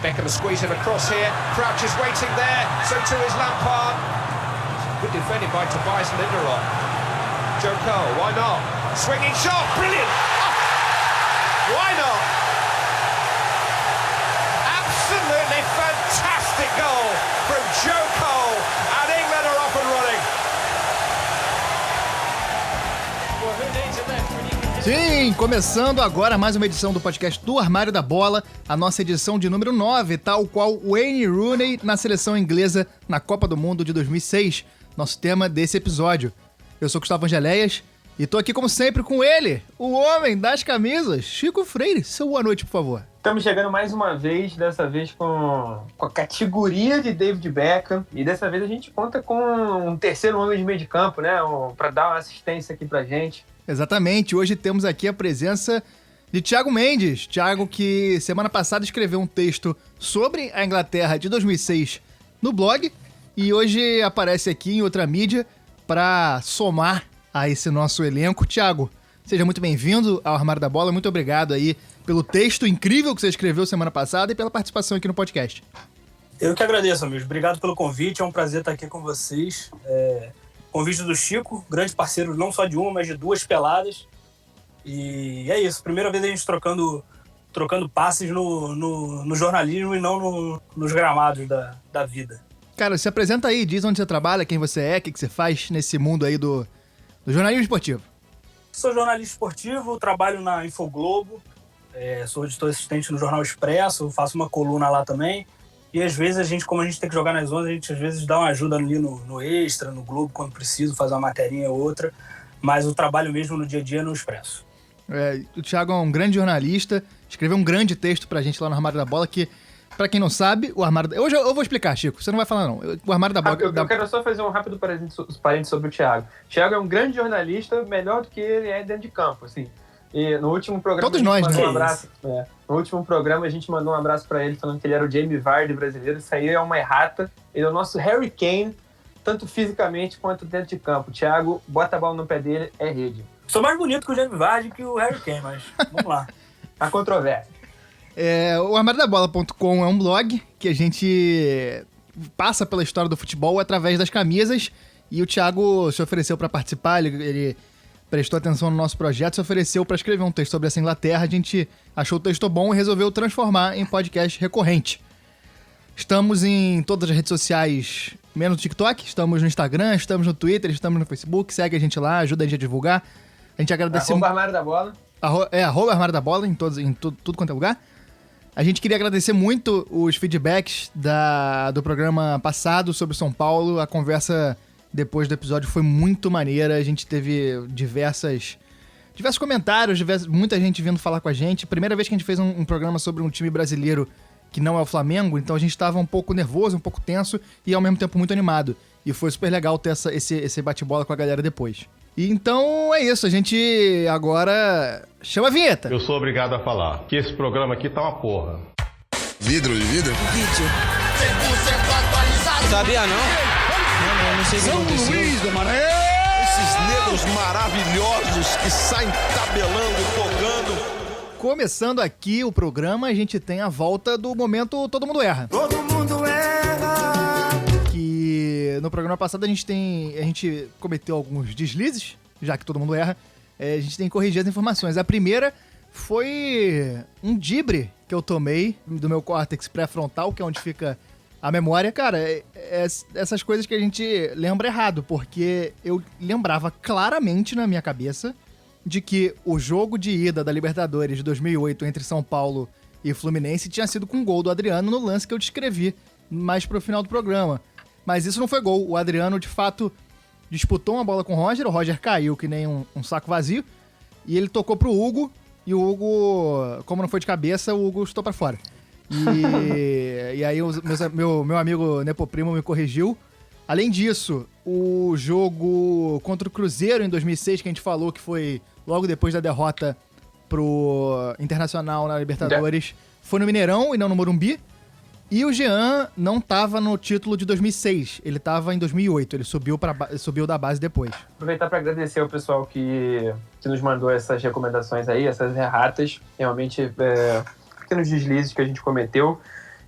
Beckham squeezing across here. Crouch is waiting there. So too is Lampard. Good defending by Tobias Lindelof. Joe Cole, why not? Swinging shot, brilliant! Oh, why not? Absolutely fantastic goal from Joe Cole, and England are off and running. Well, who needs it then? Sim, começando agora mais uma edição do podcast do Armário da Bola, a nossa edição de número 9, tal qual Wayne Rooney na seleção inglesa na Copa do Mundo de 2006, nosso tema desse episódio. Eu sou Gustavo Angeléias e tô aqui como sempre com ele, o homem das camisas, Chico Freire. Seu boa noite, por favor. Estamos chegando mais uma vez, dessa vez com a categoria de David Beckham, e dessa vez a gente conta com um terceiro homem de meio de campo, né, para dar uma assistência aqui pra gente. Exatamente, hoje temos aqui a presença de Thiago Mendes. Thiago que semana passada escreveu um texto sobre a Inglaterra de 2006 no blog e hoje aparece aqui em outra mídia para somar a esse nosso elenco. Thiago, seja muito bem-vindo ao Armário da Bola, muito obrigado aí pelo texto incrível que você escreveu semana passada e pela participação aqui no podcast. Eu que agradeço, amigos. Obrigado pelo convite, é um prazer estar aqui com vocês. Convite do Chico, grande parceiro não só de uma, mas de duas peladas. E é isso, primeira vez a gente trocando passes no jornalismo e não nos gramados da vida. Cara, se apresenta aí, diz onde você trabalha, quem você é, o que você faz nesse mundo aí do jornalismo esportivo. Sou jornalista esportivo, trabalho na Infoglobo, sou editor assistente no Jornal Expresso, faço uma coluna lá também. E às vezes como a gente tem que jogar nas ondas, a gente às vezes dá uma ajuda ali no Extra, no Globo, quando preciso, fazer uma materinha ou outra. Mas o trabalho mesmo no dia a dia é no Expresso. O Thiago é um grande jornalista, escreveu um grande texto pra gente lá no Armário da Bola, que, pra quem não sabe, o Armário... Hoje eu vou explicar, Chico, você não vai falar não. O Armário da Bola... Eu quero só fazer um rápido parênteses sobre o Thiago. O Thiago é um grande jornalista, melhor do que ele é dentro de campo, assim. E no último programa... Todos nós, né? Um abraço, no último programa a gente mandou um abraço pra ele, falando que ele era o Jamie Vardy brasileiro. Isso aí é uma errata. Ele é o nosso Harry Kane, tanto fisicamente quanto dentro de campo. O Thiago, bota a bola no pé dele, é rede. Sou mais bonito que o Jamie Vardy que o Harry Kane, mas vamos lá. A controvérsia. O armariodabola.com é um blog que a gente passa pela história do futebol através das camisas e o Thiago se ofereceu para participar, ele prestou atenção no nosso projeto, se ofereceu para escrever um texto sobre essa Inglaterra, a gente achou o texto bom e resolveu transformar em podcast recorrente. Estamos em todas as redes sociais, menos no TikTok, estamos no Instagram, estamos no Twitter, estamos no Facebook, segue a gente lá, ajuda a gente a divulgar. A gente agradece... Armário da Bola. Arroba Armário da Bola, em tudo quanto é lugar. A gente queria agradecer muito os feedbacks do programa passado sobre São Paulo. A conversa depois do episódio foi muito maneira. A gente teve diversos comentários, muita gente vindo falar com a gente. Primeira vez que a gente fez um programa sobre um time brasileiro que não é o Flamengo, então a gente tava um pouco nervoso, um pouco tenso e ao mesmo tempo muito animado. E foi super legal ter esse bate-bola com a galera depois. E então é isso, a gente agora chama a vinheta. Eu sou obrigado a falar que esse programa aqui tá uma porra. Vidro de vidro? Vídeo. 100% atualizado. Sabia não? Não sei o que aconteceu. São Luís do Maranhão. Esses negros maravilhosos que saem tabelando, tocando. Começando aqui o programa, a gente tem a volta do momento Todo Mundo Erra. Todo mundo erra. Que no programa passado a gente cometeu alguns deslizes, já que todo mundo erra. A gente tem que corrigir as informações. A primeira foi um dibre que eu tomei do meu córtex pré-frontal, que é onde fica a memória. Cara, essas coisas que a gente lembra errado, porque eu lembrava claramente na minha cabeça de que o jogo de ida da Libertadores de 2008 entre São Paulo e Fluminense tinha sido com gol do Adriano no lance que eu descrevi mais pro final do programa. Mas isso não foi gol. O Adriano, de fato, disputou uma bola com o Roger caiu que nem um saco vazio, e ele tocou pro Hugo, e o Hugo, como não foi de cabeça, o Hugo chutou pra fora. E aí meu amigo Nepoprimo me corrigiu. Além disso, o jogo contra o Cruzeiro em 2006, que a gente falou que foi logo depois da derrota pro Internacional na Libertadores, foi no Mineirão e não no Morumbi. E o Jean não tava no título de 2006, ele tava em 2008, ele subiu da base depois. Aproveitar para agradecer ao pessoal que nos mandou essas recomendações aí, essas erratas, realmente pequenos deslizes que a gente cometeu.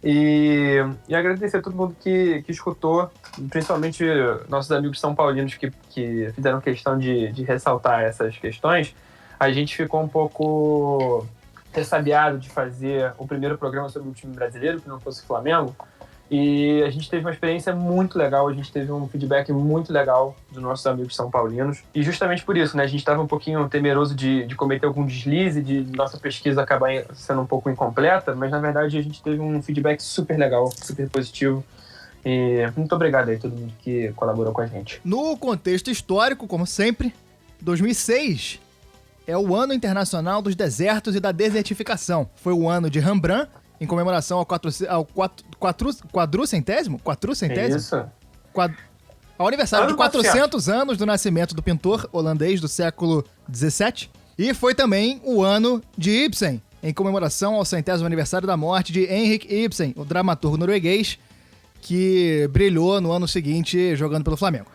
E agradecer a todo mundo que escutou, principalmente nossos amigos são paulinos que fizeram questão de ressaltar essas questões. A gente ficou um pouco ressabiado de fazer o primeiro programa sobre o time brasileiro, que não fosse o Flamengo. E a gente teve uma experiência muito legal, a gente teve um feedback muito legal dos nossos amigos são paulinos. E justamente por isso, né, a gente estava um pouquinho temeroso de cometer algum deslize, de nossa pesquisa acabar sendo um pouco incompleta, mas na verdade a gente teve um feedback super legal, super positivo. E muito obrigado aí a todo mundo que colaborou com a gente. No contexto histórico, como sempre, 2006 é o Ano Internacional dos Desertos e da Desertificação. Foi o ano de Rembrandt, em comemoração ao quadrucentésimo? Isso. Ao aniversário de 400 anos do nascimento do pintor holandês do século XVII. E foi também o ano de Ibsen, em comemoração ao 100º aniversário da morte de Henrik Ibsen, o dramaturgo norueguês, que brilhou no ano seguinte jogando pelo Flamengo.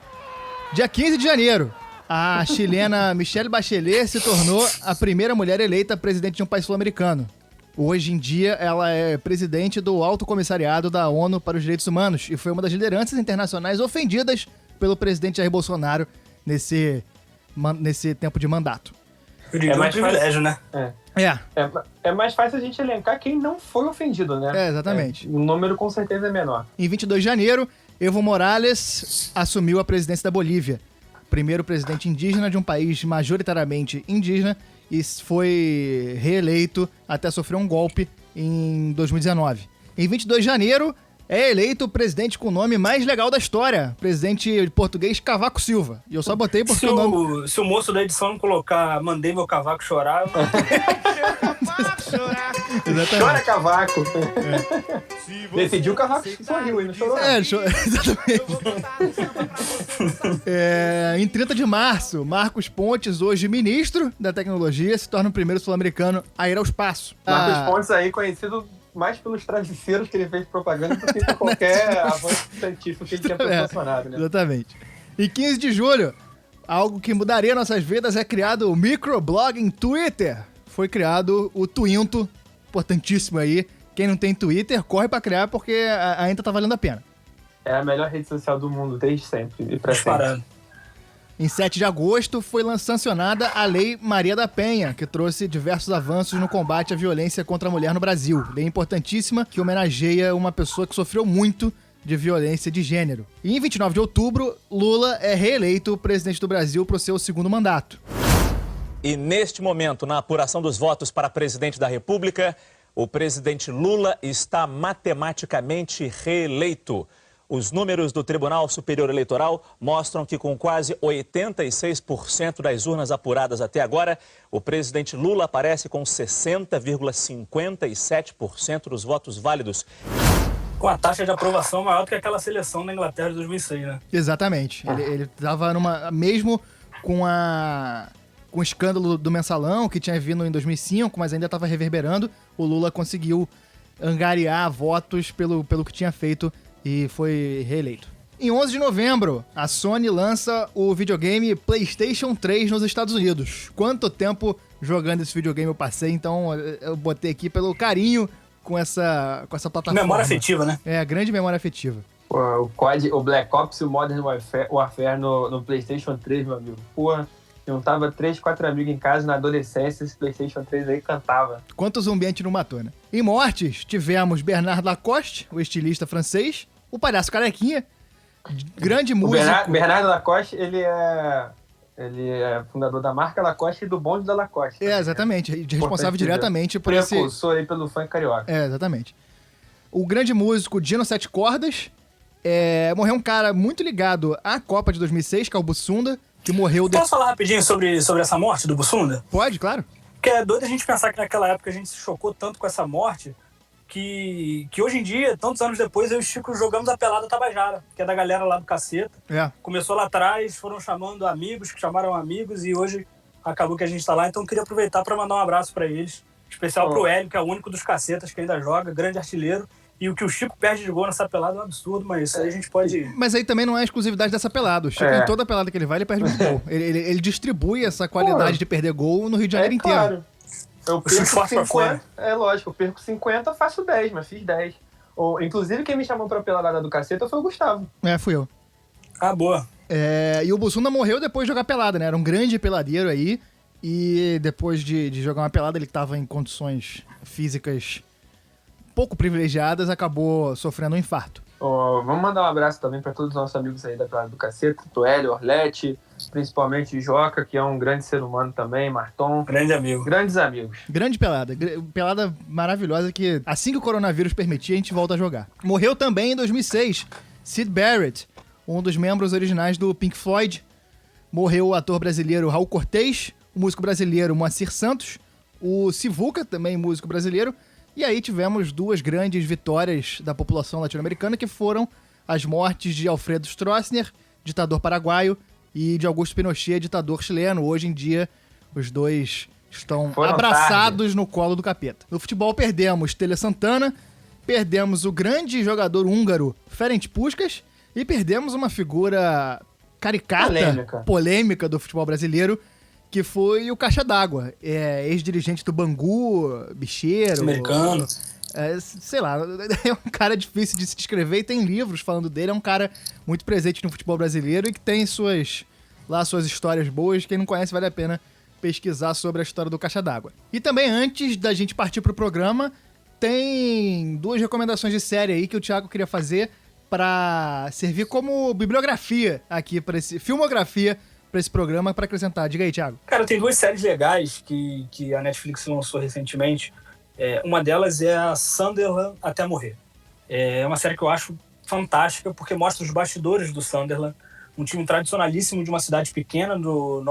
Dia 15 de janeiro, a chilena Michelle Bachelet se tornou a primeira mulher eleita presidente de um país sul-americano. Hoje em dia, ela é presidente do Alto Comissariado da ONU para os Direitos Humanos e foi uma das lideranças internacionais ofendidas pelo presidente Jair Bolsonaro nesse tempo de mandato. Eu diria um privilégio, né? É mais fácil a gente elencar quem não foi ofendido, né? Exatamente. O número com certeza é menor. Em 22 de janeiro, Evo Morales assumiu a presidência da Bolívia. Primeiro presidente indígena de um país majoritariamente indígena e foi reeleito até sofrer um golpe em 2019. Em 22 de janeiro, é eleito o presidente com o nome mais legal da história, presidente português Cavaco Silva. E eu só botei porque se o moço da edição não colocar "mandei meu cavaco chorar", Chora, Cavaco! Decidiu o Cavaco sorriu e não chorou. Exatamente. Em 30 de março, Marcos Pontes, hoje ministro da Tecnologia, se torna o primeiro sul-americano a ir ao espaço. Marcos Pontes aí, conhecido mais pelos travesseiros que ele fez propaganda do que por qualquer avanço científico que ele tinha proporcionado, né? Exatamente. E 15 de julho, algo que mudaria nossas vidas é criado o microblogging Twitter. Foi criado o Twinto, importantíssimo aí. Quem não tem Twitter, corre pra criar porque ainda tá valendo a pena. É a melhor rede social do mundo, desde sempre. E pra sempre. Em 7 de agosto, foi sancionada a Lei Maria da Penha, que trouxe diversos avanços no combate à violência contra a mulher no Brasil. Lei importantíssima que homenageia uma pessoa que sofreu muito de violência de gênero. E em 29 de outubro, Lula é reeleito presidente do Brasil para o seu segundo mandato. E neste momento, na apuração dos votos para presidente da República, o presidente Lula está matematicamente reeleito. Os números do Tribunal Superior Eleitoral mostram que com quase 86% das urnas apuradas até agora, o presidente Lula aparece com 60,57% dos votos válidos. Com a taxa de aprovação maior do que aquela seleção da Inglaterra de 2006, né? Exatamente. Ele estava mesmo com o escândalo do Mensalão, que tinha vindo em 2005, mas ainda estava reverberando, o Lula conseguiu angariar votos pelo que tinha feito e foi reeleito. Em 11 de novembro, a Sony lança o videogame PlayStation 3 nos Estados Unidos. Quanto tempo jogando esse videogame eu passei, então eu botei aqui pelo carinho com essa plataforma. Memória afetiva, né? É, grande memória afetiva. O COD, o Black Ops e o Modern Warfare no PlayStation 3, meu amigo. Porra, juntava 3, 4 amigos em casa na adolescência, esse PlayStation 3 aí cantava. Quanto zumbi a gente não matou, né? Em mortes, tivemos Bernard Lacoste, o estilista francês, o Palhaço Carequinha, grande músico. Bernard Lacoste, ele é fundador da marca Lacoste e do bonde da Lacoste. Exatamente. Responsável diretamente por esse... Precursor aí pelo funk carioca. Exatamente. O grande músico Dino Sete Cordas. Morreu um cara muito ligado à Copa de 2006, que é o Bussunda, que morreu... Posso falar rapidinho sobre essa morte do Bussunda? Pode, claro. Porque é doido a gente pensar que naquela época a gente se chocou tanto com essa morte que hoje em dia, tantos anos depois, eu e o Chico jogamos a Pelada Tabajara, que é da galera lá do Caceta. Começou lá atrás, foram chamando amigos, que chamaram amigos, e hoje acabou que a gente tá lá. Então eu queria aproveitar para mandar um abraço para eles, especial pro Hélio, que é o único dos Cacetas que ainda joga, grande artilheiro. E o que o Chico perde de gol nessa pelada é um absurdo, mas isso aí a gente pode... Mas aí também não é exclusividade dessa pelada. O Chico, em toda pelada que ele vai, ele perde muito gol. Ele distribui essa qualidade de perder gol no Rio de Janeiro inteiro. Claro. Eu perco 50, lógico, eu perco 50, faço 10, mas fiz 10. Inclusive, quem me chamou pra pelada do caceta foi o Gustavo. Fui eu. Ah, boa. E o Bussunda morreu depois de jogar pelada, né? Era um grande peladeiro aí. E depois de jogar uma pelada, ele tava em condições físicas pouco privilegiadas, acabou sofrendo um infarto. Vamos mandar um abraço também para todos os nossos amigos aí da Pelada do Caceta, Toélio, Orlete, principalmente Joca, que é um grande ser humano também, Marton. Grande amigo. Grandes amigos. Grande pelada. Pelada maravilhosa que, assim que o coronavírus permitir, a gente volta a jogar. Morreu também em 2006, Syd Barrett, um dos membros originais do Pink Floyd. Morreu o ator brasileiro Raul Cortez, o músico brasileiro Moacir Santos, o Sivuca, também músico brasileiro. E aí tivemos duas grandes vitórias da população latino-americana, que foram as mortes de Alfredo Stroessner, ditador paraguaio, e de Augusto Pinochet, ditador chileno. Hoje em dia, os dois estão abraçados no colo do capeta. No futebol, perdemos Tele Santana, perdemos o grande jogador húngaro Ferenc Puskás e perdemos uma figura caricata, polêmica do futebol brasileiro, que foi o Caixa d'Água, ex-dirigente do Bangu, bicheiro... Americano. Sei lá, é um cara difícil de se descrever e tem livros falando dele, é um cara muito presente no futebol brasileiro e que tem suas histórias boas. Quem não conhece, vale a pena pesquisar sobre a história do Caixa d'Água. E também, antes da gente partir pro programa, tem duas recomendações de série aí que o Thiago queria fazer pra servir como bibliografia aqui, filmografia pra esse programa, pra acrescentar. Diga aí, Thiago. Cara, tem duas séries legais que a Netflix lançou recentemente. Uma delas é a Sunderland Até Morrer. É uma série que eu acho fantástica, porque mostra os bastidores do Sunderland, um time tradicionalíssimo de uma cidade pequena do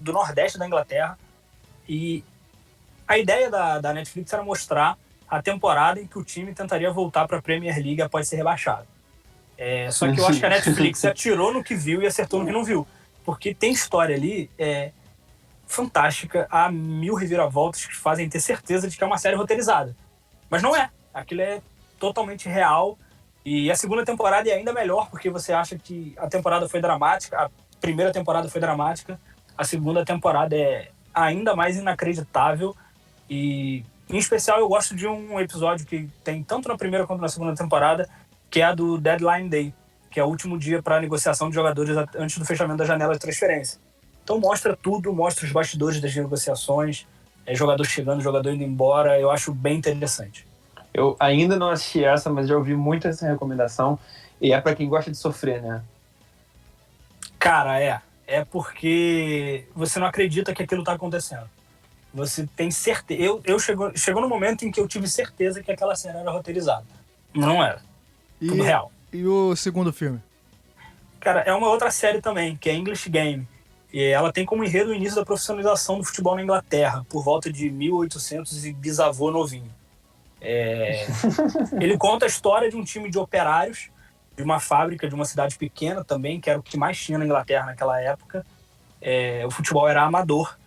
nordeste da Inglaterra. E a ideia da Netflix era mostrar a temporada em que o time tentaria voltar para a Premier League após ser rebaixado. Só que eu acho que a Netflix atirou no que viu e acertou no que não viu. Porque tem história ali fantástica, há 1000 reviravoltas que fazem ter certeza de que é uma série roteirizada. Mas não é. Aquilo é totalmente real. E a segunda temporada é ainda melhor, porque você acha que a temporada foi dramática, a primeira temporada foi dramática, a segunda temporada é ainda mais inacreditável. E, em especial, eu gosto de um episódio que tem tanto na primeira quanto na segunda temporada, que é a do Deadline Day, que é o último dia para a negociação de jogadores antes do fechamento da janela de transferência. Então mostra tudo, mostra os bastidores das negociações, jogador chegando, jogador indo embora, eu acho bem interessante. Eu ainda não assisti essa, mas já ouvi muito essa recomendação, e é para quem gosta de sofrer, né? Cara, é porque você não acredita que aquilo tá acontecendo. Você tem certeza. Chegou no momento em que eu tive certeza que aquela cena era roteirizada. Não era. Tudo real. E o segundo filme? Cara, é uma outra série também, que é English Game. E ela tem como enredo o início da profissionalização do futebol na Inglaterra, por volta de 1800 e bisavô novinho. Ele conta a história de um time de operários, de uma fábrica de uma cidade pequena também, que era o que mais tinha na Inglaterra naquela época. O futebol era amador.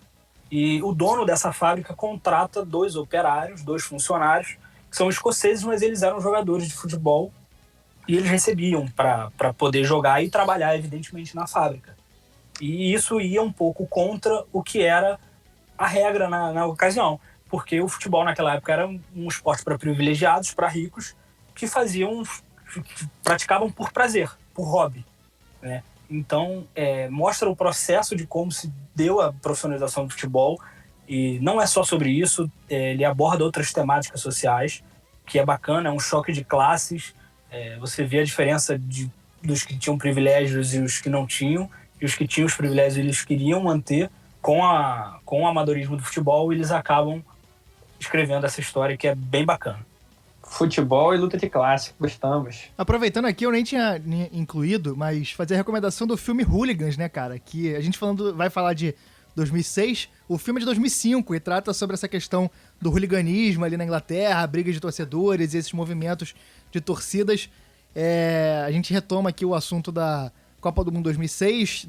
E o dono dessa fábrica contrata 2 operários, 2 funcionários, que são escoceses, mas eles eram jogadores de futebol e eles recebiam para poder jogar e trabalhar, evidentemente, na fábrica. E isso ia um pouco contra o que era a regra na ocasião, porque o futebol naquela época era um esporte para privilegiados, para ricos, que praticavam por prazer, por hobby, né? Então, mostra o processo de como se deu a profissionalização do futebol, e não é só sobre isso, ele aborda outras temáticas sociais, que é bacana, é um choque de classes, você vê a diferença dos que tinham privilégios e os que não tinham, e os que tinham os privilégios eles queriam manter com o amadorismo do futebol, e eles acabam escrevendo essa história que é bem bacana. Futebol e luta de classe, gostamos. Aproveitando aqui, eu nem tinha incluído, mas fazer a recomendação do filme Hooligans, né, cara? Que a gente vai falar de 2006, o filme é de 2005 e trata sobre essa questão do hooliganismo ali na Inglaterra, brigas de torcedores e esses movimentos de torcidas. A gente retoma aqui o assunto da Copa do Mundo 2006,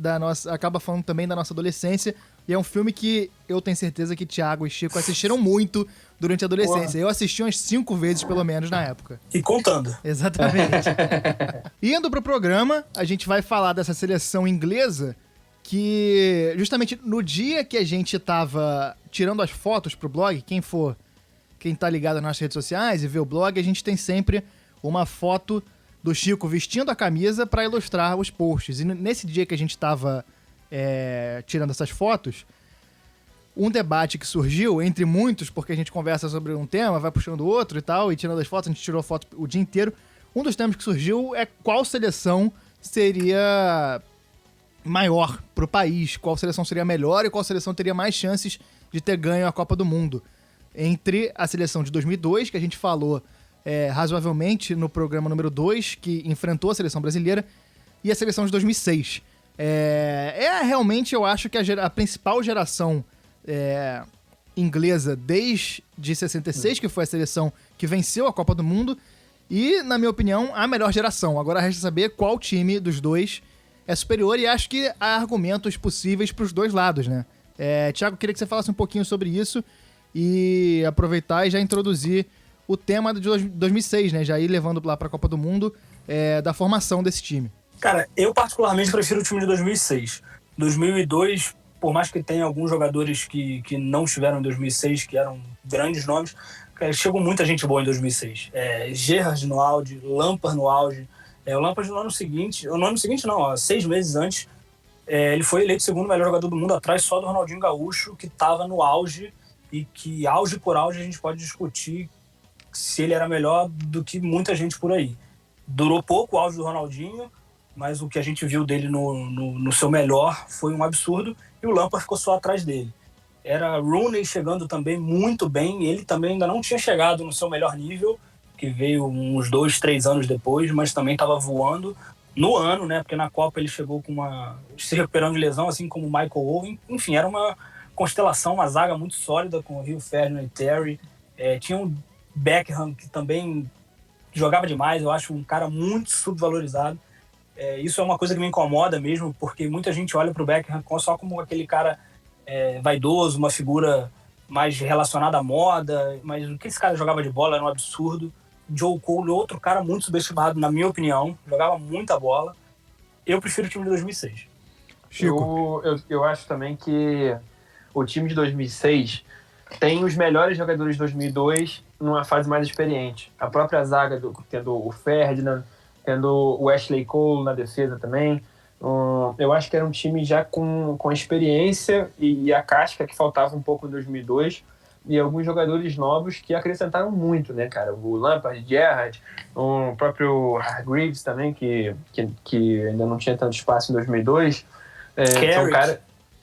acaba falando também da nossa adolescência, e é um filme que eu tenho certeza que Thiago e Chico assistiram muito durante a adolescência. Eu assisti umas 5 vezes, pelo menos, na época. E contando. Exatamente. Indo pro programa, a gente vai falar dessa seleção inglesa que, justamente no dia que a gente tava tirando as fotos pro blog, quem tá ligado nas nossas redes sociais e vê o blog, a gente tem sempre uma foto do Chico vestindo a camisa para ilustrar os posts. E nesse dia que a gente estava tirando essas fotos, um debate que surgiu entre muitos, porque a gente conversa sobre um tema, vai puxando outro e tal, e tirando as fotos, a gente tirou foto o dia inteiro. Um dos temas que surgiu é qual seleção seria maior pro país, qual seleção seria melhor e qual seleção teria mais chances de ter ganho a Copa do Mundo. Entre a seleção de 2002, que a gente falou razoavelmente no programa número 2, que enfrentou a seleção brasileira, e a seleção de 2006. Realmente, eu acho que a principal geração inglesa desde 66, que foi a seleção que venceu a Copa do Mundo, e, na minha opinião, a melhor geração. Agora resta saber qual time dos dois é superior, e acho que há argumentos possíveis para os dois lados, né? Thiago, queria que você falasse um pouquinho sobre isso e aproveitar e já introduzir o tema de 2006, né? Já ir levando lá para a Copa do Mundo da formação desse time. Cara, eu particularmente prefiro o time de 2006. 2002, por mais que tenha alguns jogadores que não estiveram em 2006, que eram grandes nomes, chegou muita gente boa em 2006. Gerrard no auge, Lampard no auge. O Lampard no ano seguinte não, 6 meses antes, ele foi eleito o segundo melhor jogador do mundo, atrás só do Ronaldinho Gaúcho, que estava no auge, e que auge por auge a gente pode discutir se ele era melhor do que muita gente por aí. Durou pouco o auge do Ronaldinho, mas o que a gente viu dele no seu melhor foi um absurdo, e o Lampard ficou só atrás dele. Era Rooney chegando também muito bem, ele também ainda não tinha chegado no seu melhor nível, que veio uns 2, 3 anos depois, mas também estava voando no ano, né? Porque na Copa ele chegou se recuperando de lesão, assim como o Michael Owen. Enfim, era uma constelação, uma zaga muito sólida com o Rio Ferdinand e Terry. Tinha um Beckham que também jogava demais, eu acho um cara muito subvalorizado. Isso é uma coisa que me incomoda mesmo, porque muita gente olha para o Beckham só como aquele cara vaidoso, uma figura mais relacionada à moda, mas o que esse cara jogava de bola era um absurdo. Joe Cole, outro cara muito subestimado, na minha opinião, jogava muita bola. Eu prefiro o time de 2006. Chico. Eu acho também que o time de 2006 tem os melhores jogadores de 2002 numa fase mais experiente. A própria zaga, tendo o Ferdinand, tendo o Ashley Cole na defesa também. Eu acho que era um time já com a experiência e a casca que faltava um pouco em 2002, e alguns jogadores novos que acrescentaram muito, né, cara? O Lampard, Gerrard, o próprio Hargreaves também, que ainda não tinha tanto espaço em 2002.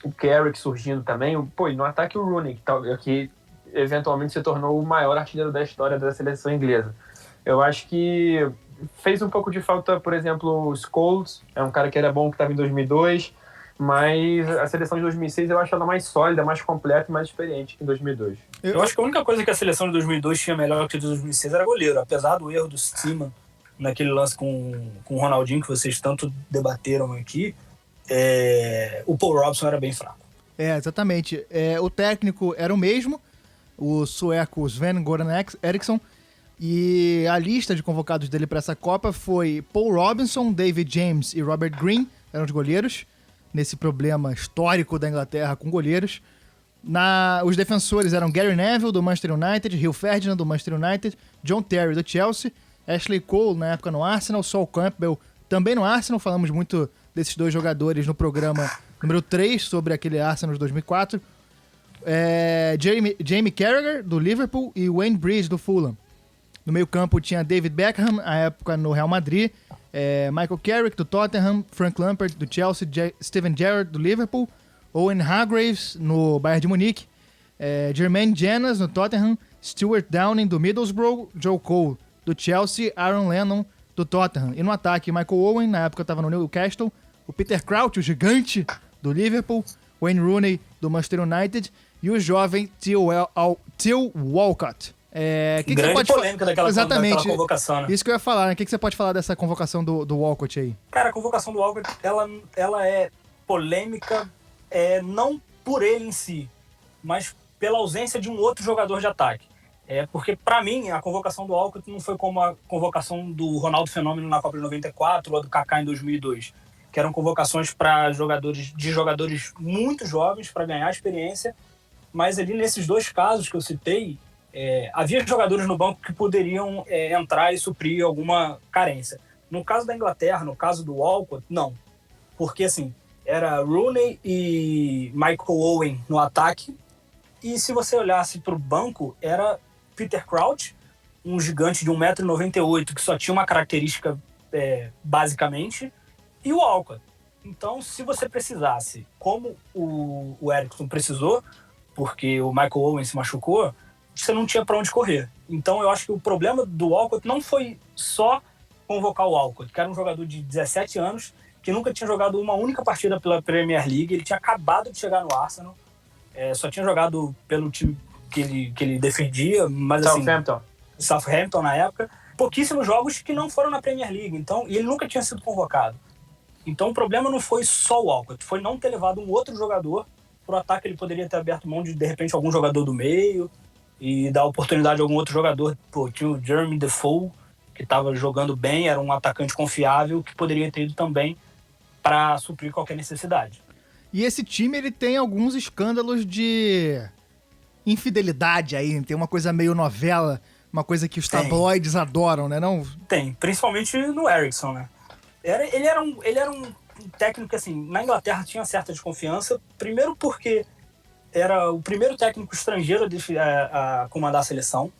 O Carrick surgindo também. E no ataque o Rooney, que eventualmente se tornou o maior artilheiro da história da seleção inglesa. Eu acho que fez um pouco de falta, por exemplo, o Scholes, é um cara que era bom, que estava em 2002, mas a seleção de 2006 eu acho ela mais sólida, mais completa e mais experiente que em 2002. Eu acho que a única coisa que a seleção de 2002 tinha melhor que a de 2006 era goleiro, apesar do erro do Steeman naquele lance com o Ronaldinho, que vocês tanto debateram aqui, o Paul Robson era bem fraco. Exatamente. O técnico era o mesmo, o sueco Sven-Göran Eriksson, e a lista de convocados dele para essa Copa foi Paul Robinson, David James e Robert Green, eram os goleiros, nesse problema histórico da Inglaterra com goleiros. Os defensores eram Gary Neville, do Manchester United, Rio Ferdinand, do Manchester United, John Terry, do Chelsea, Ashley Cole, na época no Arsenal, Sol Campbell, também no Arsenal. Falamos muito desses dois jogadores no programa número 3, sobre aquele Arsenal de 2004. Jamie Carragher, do Liverpool, e Wayne Bridge, do Fulham. No meio-campo tinha David Beckham, à época no Real Madrid, Michael Carrick, do Tottenham, Frank Lampard, do Chelsea, Steven Gerrard, do Liverpool, Owen Hargreaves, no Bayern de Munique, Jermaine Jenas, no Tottenham, Stuart Downing, do Middlesbrough, Joe Cole, do Chelsea, Aaron Lennon, do Tottenham. E no ataque, Michael Owen, na época estava no Newcastle, o Peter Crouch, o gigante, do Liverpool, Wayne Rooney, do Manchester United, e o jovem Theo Walcott. Grande polêmica daquela convocação, né? Isso que eu ia falar, né? O que você pode falar dessa convocação do Walcott aí? Cara, a convocação do Walcott, ela é polêmica, não por ele em si, mas pela ausência de um outro jogador de ataque. Porque, pra mim, a convocação do Walcott não foi como a convocação do Ronaldo Fenômeno na Copa de 94 ou a do Kaká em 2002, que eram convocações para jogadores muito jovens para ganhar experiência, mas ali nesses dois casos que eu citei, havia jogadores no banco que poderiam entrar e suprir alguma carência. No caso da Inglaterra, no caso do Walcott, não. Porque, assim, era Rooney e Michael Owen no ataque, e se você olhasse para o banco, era Peter Crouch, um gigante de 1,98 m, que só tinha uma característica basicamente, e o Walcott. Então, se você precisasse, como o Eriksen precisou, porque o Michael Owen se machucou, você não tinha para onde correr. Então, eu acho que o problema do Walcott não foi só convocar o Walcott, que era um jogador de 17 anos, que nunca tinha jogado uma única partida pela Premier League, ele tinha acabado de chegar no Arsenal, só tinha jogado pelo time que ele defendia, mas Southampton na época, pouquíssimos jogos que não foram na Premier League, então, e ele nunca tinha sido convocado. Então o problema não foi só o Walcott, foi não ter levado um outro jogador pro ataque. Ele poderia ter aberto mão de repente, algum jogador do meio e dar oportunidade a algum outro jogador. Tinha o Jeremy Defoe, que estava jogando bem, era um atacante confiável, que poderia ter ido também para suprir qualquer necessidade. E esse time, ele tem alguns escândalos de infidelidade aí, tem uma coisa meio novela, uma coisa que os tabloides adoram, né? Não? Tem, principalmente no Eriksen, né? Ele era um técnico que, assim, na Inglaterra tinha certa desconfiança, primeiro porque era o primeiro técnico estrangeiro a comandar a seleção,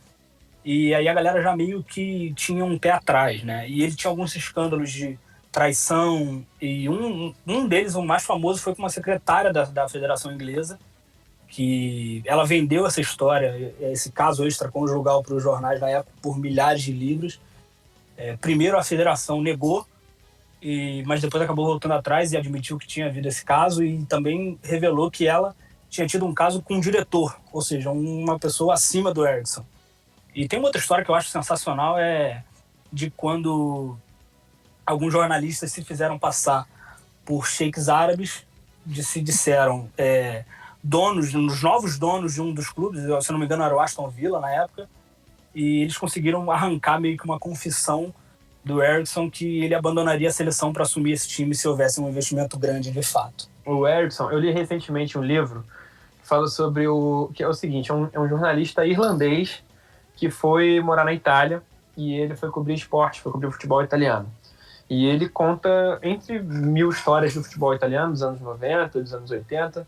e aí a galera já meio que tinha um pé atrás, né? E ele tinha alguns escândalos de traição, e um deles, o mais famoso, foi com uma secretária da Federação Inglesa, que ela vendeu essa história, esse caso extraconjugal para os jornais na época por milhares de libras. Primeiro a federação negou, mas depois acabou voltando atrás e admitiu que tinha havido esse caso, e também revelou que ela tinha tido um caso com um diretor, ou seja, uma pessoa acima do Eriksen. E tem uma outra história que eu acho sensacional, de quando alguns jornalistas se fizeram passar por sheiks árabes, se disseram os novos donos de um dos clubes, se não me engano era o Aston Villa na época, e eles conseguiram arrancar meio que uma confissão do Eriksen que ele abandonaria a seleção para assumir esse time se houvesse um investimento grande de fato. O Eriksen, eu li recentemente um livro que fala sobre que é o seguinte, é um jornalista irlandês que foi morar na Itália e ele foi cobrir esporte, foi cobrir futebol italiano. E ele conta, entre 1000 histórias do futebol italiano, dos anos 90, dos anos 80,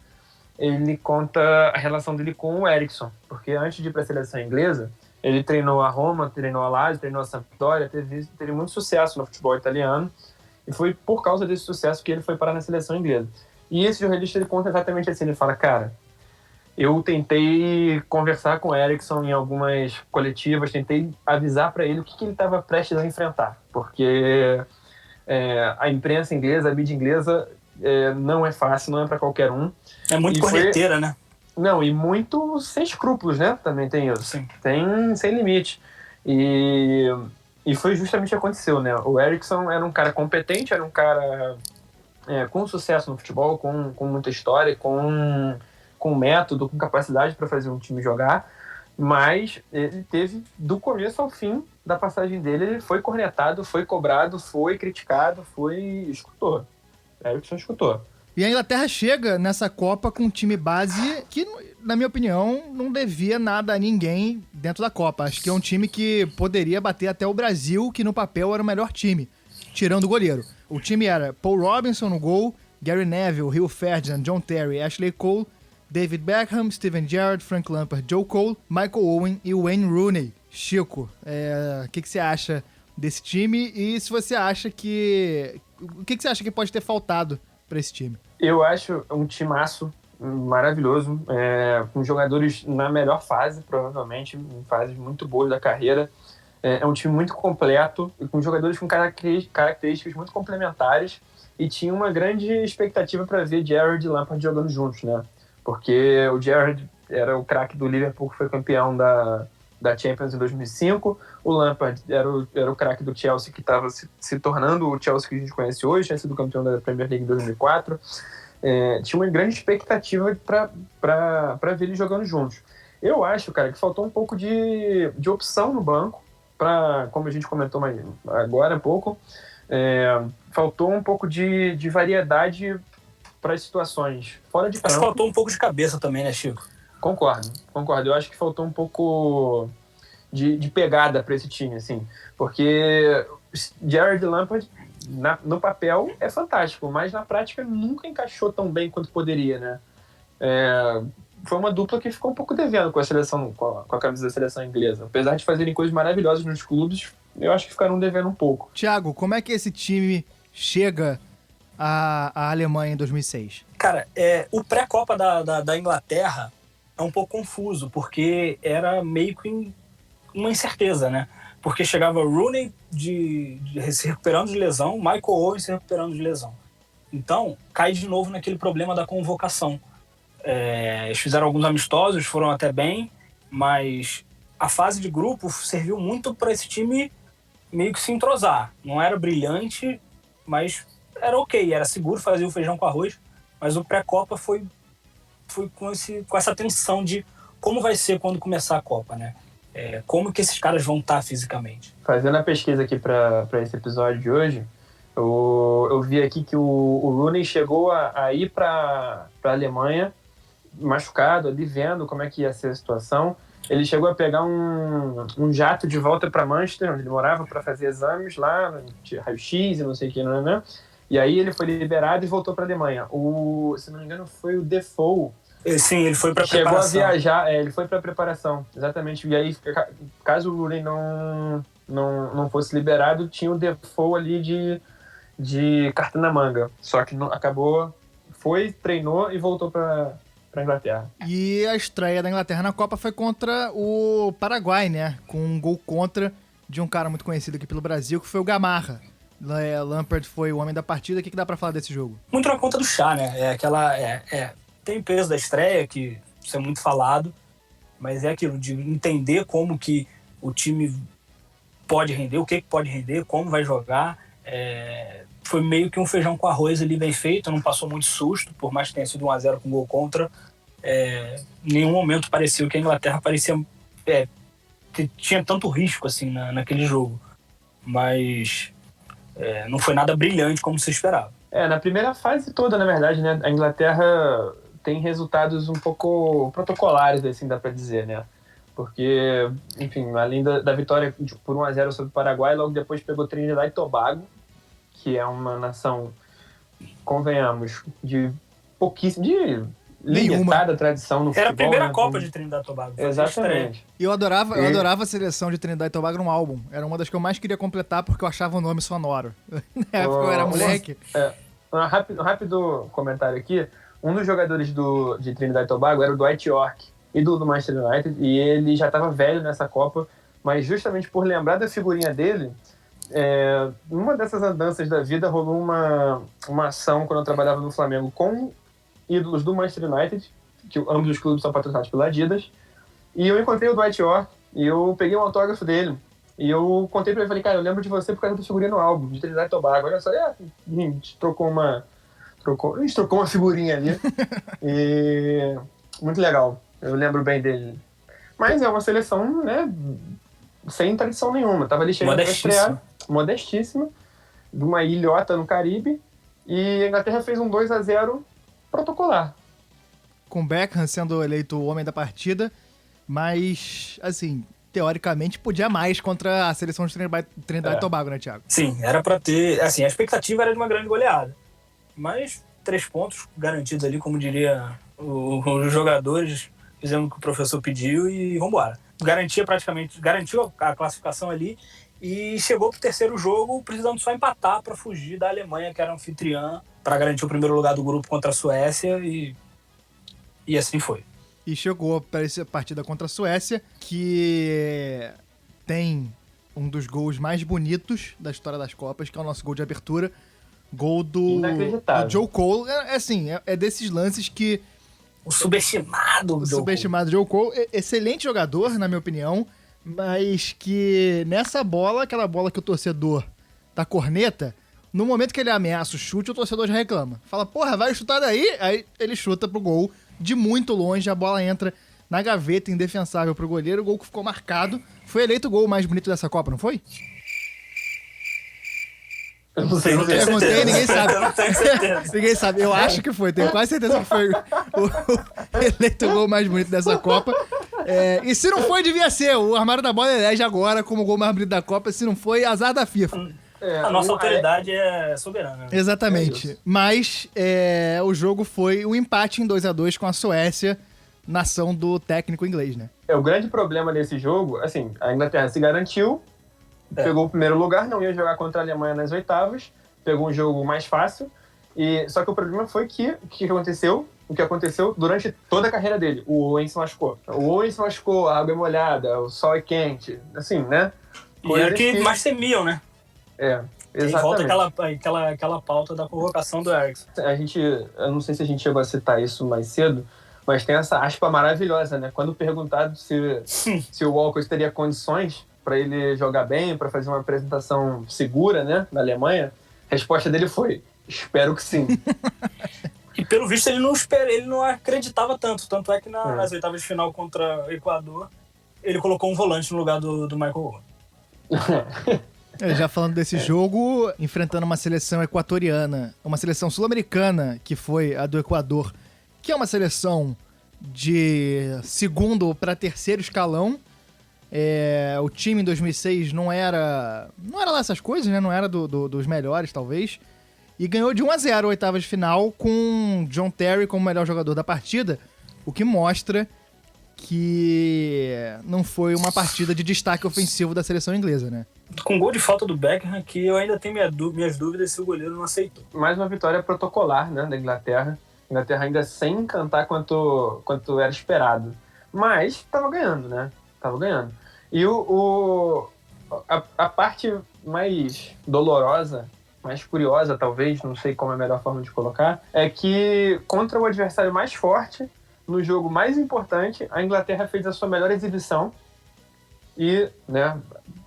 ele conta a relação dele com o Eriksen, porque antes de ir para a seleção inglesa, ele treinou a Roma, treinou a Lazio, treinou a Sampdoria, teve muito sucesso no futebol italiano, e foi por causa desse sucesso que ele foi parar na seleção inglesa. E esse jornalista, ele conta exatamente assim, ele fala, cara, eu tentei conversar com o Eriksen em algumas coletivas, tentei avisar para ele o que ele estava prestes a enfrentar, porque a imprensa inglesa, a mídia inglesa, não é fácil, não é para qualquer um. É muito corneteira, né? Não, e muito sem escrúpulos, né? Também tem isso. Sim. Tem sem limite. E foi justamente o que aconteceu, né? O Eriksen era um cara competente, era um cara com sucesso no futebol, com muita história, com método, com capacidade para fazer um time jogar, mas ele teve, do começo ao fim da passagem dele, ele foi cornetado, foi cobrado, foi criticado, escutou. Eriksen escutou. E a Inglaterra chega nessa Copa com um time base que, na minha opinião, não devia nada a ninguém dentro da Copa. Acho que é um time que poderia bater até o Brasil, que no papel era o melhor time, tirando o goleiro. O time era Paul Robinson no gol, Gary Neville, Rio Ferdinand, John Terry, Ashley Cole, David Beckham, Steven Gerrard, Frank Lampard, Joe Cole, Michael Owen e Wayne Rooney. Chico, o que você acha desse time? E se você acha o que você acha que pode ter faltado para esse time? Eu acho um timaço maravilhoso, com jogadores na melhor fase, provavelmente, em fases muito boas da carreira. É um time muito completo, com jogadores com características muito complementares, e tinha uma grande expectativa para ver Gerrard e Lampard jogando juntos, né? Porque o Gerrard era o craque do Liverpool, que foi campeão da Champions em 2005. O Lampard era o craque do Chelsea, que estava se tornando o Chelsea que a gente conhece hoje, tinha sido campeão da Premier League em 2004. Tinha uma grande expectativa para ver eles jogando juntos. Eu acho, cara, que faltou um pouco de opção no banco, como a gente comentou agora há pouco, faltou um pouco de variedade para as situações fora de campo. Acho que faltou um pouco de cabeça também, né, Chico? Concordo. Eu acho que faltou um pouco de pegada para esse time, assim. Porque Gerrard Lampard, no papel, é fantástico, mas na prática nunca encaixou tão bem quanto poderia, né? Foi uma dupla que ficou um pouco devendo com a seleção, com a camisa da seleção inglesa. Apesar de fazerem coisas maravilhosas nos clubes, eu acho que ficaram devendo um pouco. Thiago, como é que esse time chega à Alemanha em 2006? Cara, o pré-copa da Inglaterra é um pouco confuso, porque era meio que uma incerteza, né? Porque chegava Rooney se recuperando de lesão, Michael Owen se recuperando de lesão. Então, cai de novo naquele problema da convocação. Eles fizeram alguns amistosos, foram até bem, mas a fase de grupo serviu muito para esse time meio que se entrosar. Não era brilhante, mas era ok, era seguro, fazia o feijão com arroz, mas o pré-copa foi com essa tensão de como vai ser quando começar a Copa, né? Como que esses caras vão estar fisicamente. Fazendo a pesquisa aqui para esse episódio de hoje, eu vi aqui que o Rooney chegou a ir para a Alemanha machucado, ali vendo como é que ia ser a situação. Ele chegou a pegar um jato de volta para Manchester, onde ele morava, para fazer exames lá, raio-x e não sei o que, né? E aí ele foi liberado e voltou para a Alemanha. Se não me engano, foi o Defoe. Sim, ele foi para preparação. Chegou a viajar, ele foi para preparação, exatamente. E aí, caso o Rooney não fosse liberado, tinha o Defoe ali de carta na manga. Só que acabou, treinou e voltou para Inglaterra. E a estreia da Inglaterra na Copa foi contra o Paraguai, né? Com um gol contra de um cara muito conhecido aqui pelo Brasil, que foi o Gamarra. Lampard foi o homem da partida. O que dá pra falar desse jogo? Muito na conta do chá, né? Tem o peso da estreia, que isso é muito falado, mas é aquilo de entender como que o time pode render, o que pode render, como vai jogar. Foi meio que um feijão com arroz ali bem feito, não passou muito susto, por mais que tenha sido 1-0 com gol contra. Em nenhum momento pareceu que a Inglaterra que tinha tanto risco assim naquele jogo. Mas não foi nada brilhante como se esperava. Na primeira fase toda, na verdade, né? A Inglaterra tem resultados um pouco protocolares, assim, dá pra dizer, né? Porque, enfim, além da vitória por 1-0 sobre o Paraguai, logo depois pegou Trinidad e Tobago, que é uma nação, convenhamos, de limitada tradição no futebol. Era a primeira né? Copa de Trinidad e Tobago. Exatamente. E eu adorava a seleção de Trinidad e Tobago no álbum. Era uma das que eu mais queria completar porque eu achava o nome sonoro. Na época eu era moleque. Um rápido comentário aqui. Um dos jogadores de Trinidad e Tobago era o Dwight Yorke, ídolo do Manchester United, e ele já estava velho nessa Copa, mas justamente por lembrar da figurinha dele, numa dessas andanças da vida rolou uma ação quando eu trabalhava no Flamengo com ídolos do Manchester United, que ambos os clubes são patrocinados pela Adidas, e eu encontrei o Dwight Yorke e eu peguei um autógrafo dele e eu contei pra ele, falei, cara, eu lembro de você por causa da figurinha no álbum de Trinidad e Tobago, olha só, a gente trocou uma figurinha ali e muito legal, eu lembro bem dele, mas é uma seleção, né, sem tradição nenhuma, tava ali chegando pra estrear, modestíssima, de uma ilhota no Caribe, e a Inglaterra fez um 2-0 protocolar. Com Beckham sendo eleito o homem da partida, mas, assim, teoricamente podia mais contra a seleção de Trinidad e Tobago, né, Thiago? Sim, era pra ter, assim, a expectativa era de uma grande goleada, mas 3 pontos garantidos ali, como diria os jogadores, fizemos o que o professor pediu e vambora. Garantiu a classificação ali e chegou pro terceiro jogo precisando só empatar para fugir da Alemanha, que era anfitriã, para garantir o primeiro lugar do grupo contra a Suécia e assim foi. E chegou para essa partida contra a Suécia, que tem um dos gols mais bonitos da história das Copas, que é o nosso gol de abertura, gol do Joe Cole. É desses lances que... O subestimado Joe Cole, excelente jogador, na minha opinião, mas que nessa bola, aquela bola que o torcedor da corneta, no momento que ele ameaça o chute, o torcedor já reclama. Fala, porra, vai chutar daí? Aí ele chuta pro gol, de muito longe, a bola entra na gaveta, indefensável pro goleiro, o gol que ficou marcado. Foi eleito o gol mais bonito dessa Copa, não foi? Eu não sei. Perguntei, ninguém sabe. Eu não tenho certeza. Ninguém sabe. Eu acho que foi. Tenho quase certeza que foi o eleito gol mais bonito dessa Copa. E se não foi, devia ser. O Armário da Bola elege agora como o gol mais bonito da Copa. Se não foi, azar da FIFA. A nossa autoridade é soberana. Né? Exatamente. Mas o jogo foi um empate em 2-2 com a Suécia, nação do técnico inglês, né? O grande problema desse jogo, assim, a Inglaterra se garantiu, pegou o primeiro lugar, não ia jogar contra a Alemanha nas oitavas, pegou um jogo mais fácil, só que o problema foi o que aconteceu durante toda a carreira dele. O Owen se machucou. A água é molhada, o sol é quente, assim, né? E era o que mais temiam, né? Exatamente. E volta aquela pauta da convocação do Eriksen. Eu não sei se a gente chegou a citar isso mais cedo, mas tem essa aspa maravilhosa, né? Quando perguntado se o Walker teria condições para ele jogar bem, para fazer uma apresentação segura, né, na Alemanha, a resposta dele foi: espero que sim. E pelo visto ele não acreditava tanto. Tanto é que nas oitavas de final contra o Equador, ele colocou um volante no lugar do Michael Owen. Já falando desse jogo, enfrentando uma seleção equatoriana, uma seleção sul-americana, que foi a do Equador, que é uma seleção de segundo para terceiro escalão. O time em 2006 não era lá essas coisas, né? Não era dos melhores, talvez. E ganhou de 1-0 a oitava de final com John Terry como melhor jogador da partida, o que mostra que não foi uma partida de destaque ofensivo da seleção inglesa, né? Com gol de falta do Beckham, que eu ainda tenho minhas dúvidas se o goleiro não aceitou. Mais uma vitória protocolar, né, da Inglaterra. A Inglaterra ainda sem encantar quanto era esperado. Mas estava ganhando, né? Tava ganhando. E a parte mais dolorosa, mais curiosa, talvez, não sei como é a melhor forma de colocar, é que contra o adversário mais forte, no jogo mais importante, a Inglaterra fez a sua melhor exibição e, né,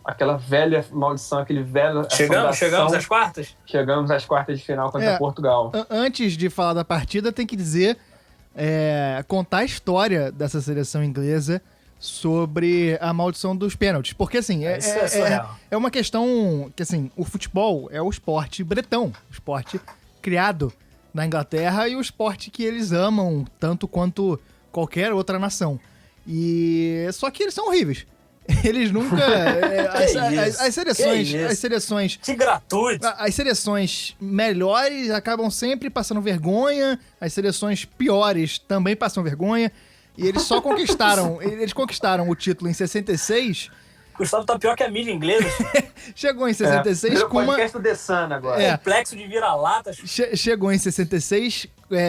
aquela velha maldição, aquele velho... Chegamos às quartas? Chegamos às quartas de final contra Portugal. Antes de falar da partida, tem que dizer, contar a história dessa seleção inglesa sobre a maldição dos pênaltis. Porque, assim, é uma questão que, assim, o futebol é o esporte bretão, o esporte criado na Inglaterra e o esporte que eles amam tanto quanto qualquer outra nação. Só que eles são horríveis. Eles nunca... As seleções... Que gratuito! As seleções melhores acabam sempre passando vergonha, as seleções piores também passam vergonha, e eles só conquistaram... Eles conquistaram o título em 66... Gustavo tá pior que a mídia inglesa. Chegou em 66 com uma... podcast do The Sun agora. Complexo de vira-latas. Chegou em 66,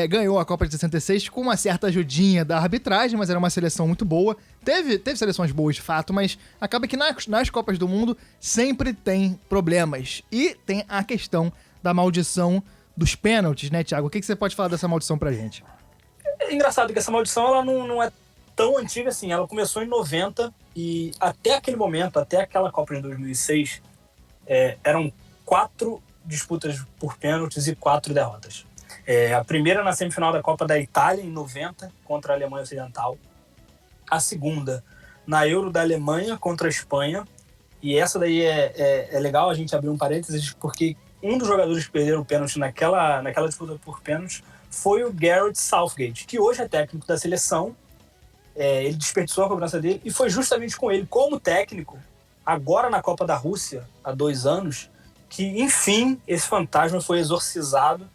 ganhou a Copa de 66 com uma certa ajudinha da arbitragem, mas era uma seleção muito boa. Teve seleções boas de fato, mas acaba que nas Copas do Mundo sempre tem problemas. E tem a questão da maldição dos pênaltis, né, Thiago? O que você pode falar dessa maldição pra gente? É engraçado que essa maldição ela não é tão antiga assim. Ela começou em 90 e até aquele momento, até aquela Copa de 2006, eram 4 disputas por pênaltis e 4 derrotas. A primeira na semifinal da Copa da Itália, em 90, contra a Alemanha Ocidental. A segunda na Euro da Alemanha contra a Espanha. E essa daí é legal a gente abrir um parênteses, porque um dos jogadores que perderam o pênalti naquela disputa por pênaltis foi o Gareth Southgate, que hoje é técnico da seleção. Ele desperdiçou a cobrança dele e foi justamente com ele, como técnico, agora na Copa da Rússia, há 2 anos, que, enfim, esse fantasma foi exorcizado.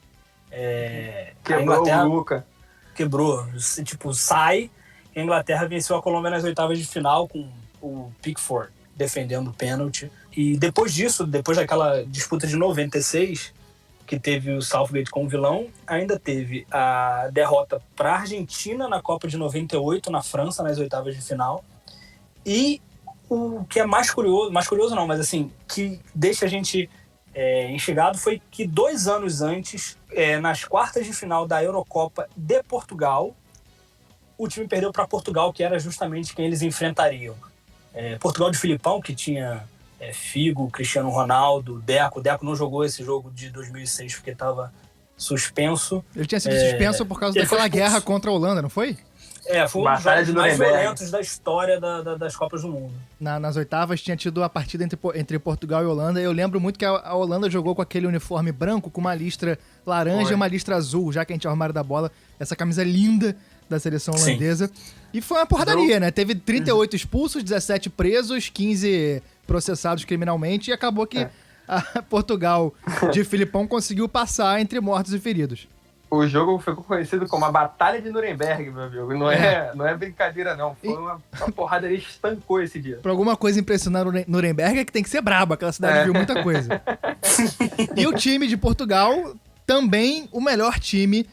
Quebrou o Luca. Quebrou. Tipo, sai. A Inglaterra venceu a Colômbia nas oitavas de final com o Pickford defendendo o pênalti. E depois disso, depois daquela disputa de 96, que teve o Southgate como vilão, ainda teve a derrota para a Argentina na Copa de 98, na França, nas oitavas de final. E o que é mais curioso não, mas assim, que deixa a gente instigado, foi que 2 anos antes, nas quartas de final da Eurocopa de Portugal, o time perdeu para Portugal, que era justamente quem eles enfrentariam. Portugal de Filipão, que tinha Figo, Cristiano Ronaldo, Deco. Deco não jogou esse jogo de 2006 porque estava suspenso. Ele tinha sido suspenso por causa daquela guerra contra a Holanda, não foi? Foi um dos Batalha jogos de mais Nuremberg. violentos da história das Copas do Mundo. Nas oitavas tinha tido a partida entre Portugal e Holanda. Eu lembro muito que a Holanda jogou com aquele uniforme branco, com uma listra laranja e uma listra azul, já que a gente é o armário da bola. Essa camisa linda da seleção holandesa. E foi uma porradaria, né? Teve 38 expulsos, 17 presos, 15 processados criminalmente e acabou que a Portugal de Filipão conseguiu passar entre mortos e feridos. O jogo ficou conhecido como a Batalha de Nuremberg, meu amigo. Não é brincadeira, não. Foi uma porradaria, estancou esse dia. Pra alguma coisa impressionar Nuremberg é que tem que ser brabo, aquela cidade viu muita coisa. E o time de Portugal, também o melhor time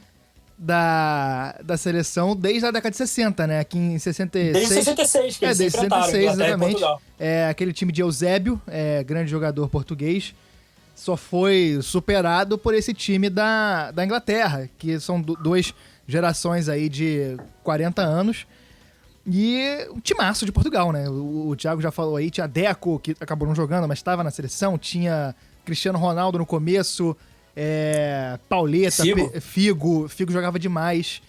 da seleção desde a década de 60, né? Aqui em 66. Desde 66, que eles se enfrentaram, 66, Inglaterra e exatamente. Portugal. Aquele time de Eusébio, grande jogador português, só foi superado por esse time da Inglaterra, que são duas gerações aí de 40 anos. E o timaço de Portugal, né? O Thiago já falou aí, tinha Deco, que acabou não jogando, mas estava na seleção, tinha Cristiano Ronaldo no começo, Pauleta, Figo jogava demais.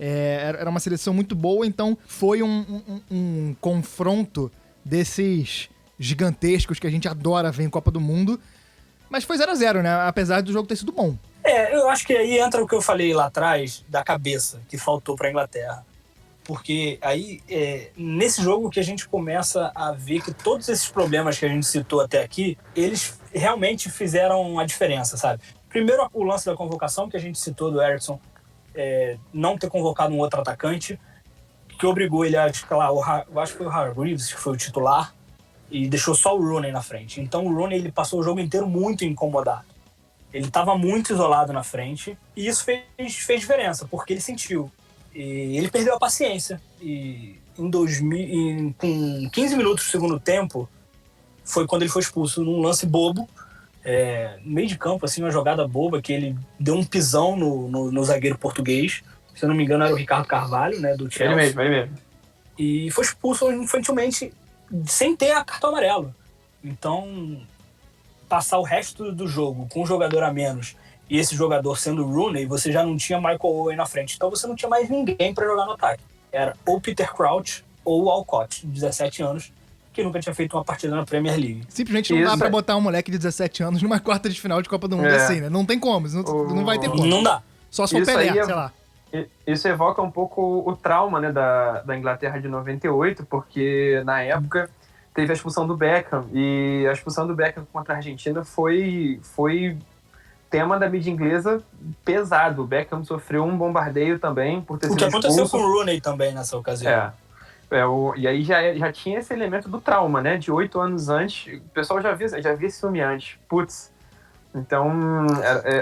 Era uma seleção muito boa, então foi um confronto desses gigantescos que a gente adora ver em Copa do Mundo. Mas foi 0-0, né? Apesar do jogo ter sido bom. Eu acho que aí entra o que eu falei lá atrás, da cabeça, que faltou pra Inglaterra. Porque aí, nesse jogo que a gente começa a ver que todos esses problemas que a gente citou até aqui, eles realmente fizeram a diferença, sabe? Primeiro, o lance da convocação, que a gente citou do Eriksen, não ter convocado um outro atacante, que obrigou ele a escalar, eu acho que foi o Hargreaves, que foi o titular, e deixou só o Rooney na frente. Então o Rooney ele passou o jogo inteiro muito incomodado. Ele estava muito isolado na frente, e isso fez diferença, porque ele sentiu. E ele perdeu a paciência. E com 15 minutos do segundo tempo, foi quando ele foi expulso num lance bobo, no meio de campo, assim, uma jogada boba, que ele deu um pisão no zagueiro português. Se eu não me engano, era o Ricardo Carvalho, né, do Chelsea. Ele mesmo. E foi expulso infantilmente, sem ter a cartão amarelo. Então, passar o resto do jogo com um jogador a menos e esse jogador sendo o Rooney, você já não tinha Michael Owen na frente. Então você não tinha mais ninguém para jogar no ataque. Era ou Peter Crouch ou o Alcott, de 17 anos, que nunca tinha feito uma partida na Premier League. Simplesmente não dá pra botar um moleque de 17 anos numa quarta de final de Copa do Mundo assim, né? Não tem como, não vai ter como. Não dá. Só se for Pelé, sei lá. Isso evoca um pouco o trauma, né, da Inglaterra de 98, porque na época teve a expulsão do Beckham, e a expulsão do Beckham contra a Argentina foi tema da mídia inglesa pesado. O Beckham sofreu um bombardeio também por ter sido expulso. O que aconteceu com o Rooney também nessa ocasião. E aí já tinha esse elemento do trauma, né, de 8 anos antes. O pessoal já via esse filme antes. Putz. Então,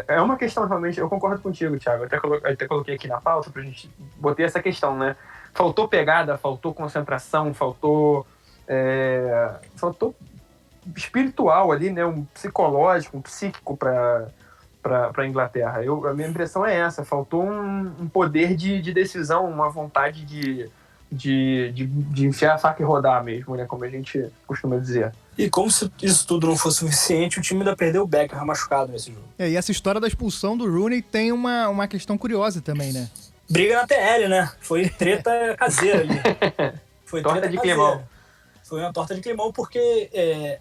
é uma questão realmente... Eu concordo contigo, Thiago. Até coloquei aqui na pauta pra gente... Botei essa questão, né? Faltou pegada, faltou concentração, faltou espiritual ali, né? Um psicológico, um psíquico pra Inglaterra. A minha impressão é essa. Faltou um poder de decisão, uma vontade de enfiar a faca e rodar mesmo, né? Como a gente costuma dizer. E como se isso tudo não fosse suficiente, o time ainda perdeu o Beckham machucado nesse jogo. E essa história da expulsão do Rooney tem uma questão curiosa também, né? Briga na TL, né? Foi treta caseira ali. Foi torta de climão. Foi uma torta de climão porque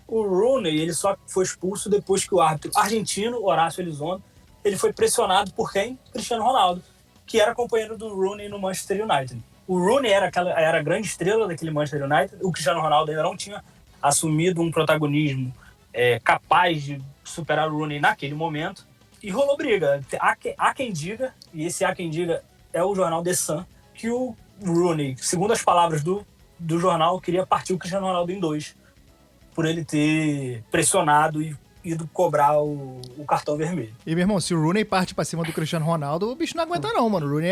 o Rooney ele só foi expulso depois que o árbitro argentino, Horácio Elizondo, ele foi pressionado por quem? Cristiano Ronaldo, que era companheiro do Rooney no Manchester United. O Rooney era a grande estrela daquele Manchester United, o Cristiano Ronaldo ainda não tinha assumido um protagonismo capaz de superar o Rooney naquele momento, e rolou briga. Há quem diga, e esse há quem diga é o jornal The Sun, que o Rooney, segundo as palavras do jornal, queria partir o Cristiano Ronaldo em dois, por ele ter pressionado e ido cobrar o cartão vermelho. E, meu irmão, se o Rooney parte pra cima do Cristiano Ronaldo, o bicho não aguenta não, mano. O Rooney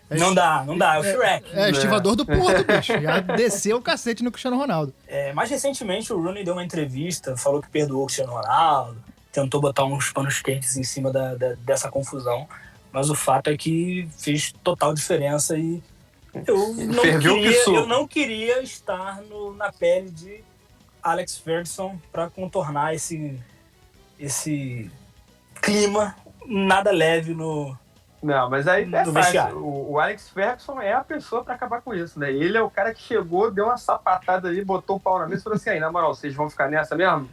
não dá, é o Shrek. É estivador do Porto, bicho. Já desceu o cacete no Cristiano Ronaldo. Mais recentemente, o Rooney deu uma entrevista, falou que perdoou o Cristiano Ronaldo, tentou botar uns panos quentes em cima dessa confusão, mas o fato é que fez total diferença e eu não queria estar na pele de Alex Ferguson para contornar esse clima nada leve no Não, mas aí é do fácil. vestiário. O Alex Ferguson é a pessoa pra acabar com isso, né? Ele é o cara que chegou, deu uma sapatada ali, botou o pau na mesa e falou assim, aí, na moral, vocês vão ficar nessa mesmo?